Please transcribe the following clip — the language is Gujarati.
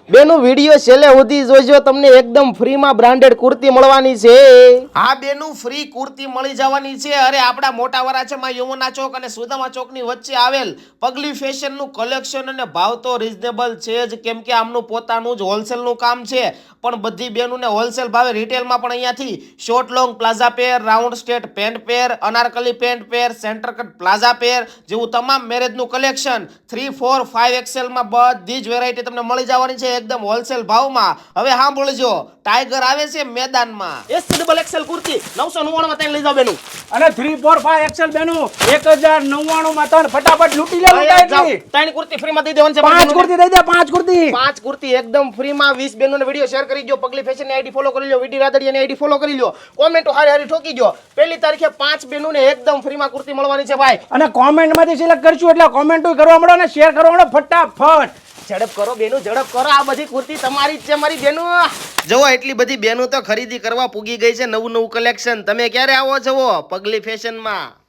બેનું વિડીયો છેલ્લે સુધી જોજો, તમને એકદમ ફ્રીમાં બ્રાન્ડેડ કુર્તી મળવાની છે. હા બેનું ફ્રી કુર્તી મળી જવાની છે. અરે આપણા મોટા વરાછામાં યમુના ચોક અને સુદામા ચોકની વચ્ચે આવેલ પગલી ફેશનનું કલેક્શન અને ભાવ તો રિઝનેબલ છે જ, કેમ કે આમનું પોતાનું જ હોલસેલનું કામ છે. પણ બધી બેનુને હોલસેલ ભાવે રિટેલમાં પણ અહીંયાથી શોર્ટ લોંગ પ્લાઝા પેર, રાઉન્ડ સ્ટેટ પેન્ટ પેર, અનારકલી પેન્ટ પેર, સેન્ટર કટ પ્લાઝા પેર જેવું તમામ મેરેજનું કલેક્શન 3, 4, 5 એક્સેલમાં બધી જ વેરાયટી તમને મળી જવાની છે એકદમ હોલસેલ ભાવમાં. હવે સાંભળજો, ટાઈગર આવે છે મેદાનમાં. XXL કુર્તી 999 માં તમે લઈ જાઓ બેનું. અને 3, 4, 5 એક્સેલ બેનું 1099 માં તન ફટાફટ લૂટી લે. ત્રણ કુર્તી ફ્રીમાં દઈ દેવાની છે. 5 કુર્તી દઈ દે, 5 કુર્તી. 5 કુર્તી એકદમ ફ્રીમાં. 20 બેનોને વિડીયો શેર કરી દો, પગલી ફેશનની આઈડી ફોલો કરી લો, વીડી રાદડિયાની આઈડી ફોલો કરી લો, કોમેન્ટો હારી હારી ઠોકી દો. પહેલી તારીખે 5 બેનોને એકદમ ફ્રીમાં કુર્તી મળવાની છે ભાઈ. અને કોમેન્ટમાંથી સિલેક્ટ કરશું એટલે કોમેન્ટો કરવા મળો અને શેર કરવા મળો ફટાફટ. ઝડપ કરો બેનું, ઝડપ કરો. આ બધી કુર્તી તમારી જ છે મારી બેનો. જુઓ એટલી બધી બેનો તો ખરીદી કરવા પૂગી ગઈ છે. નવું નવું કલેક્શન તમે ક્યારે આવો છો પગલી ફેશનમાં?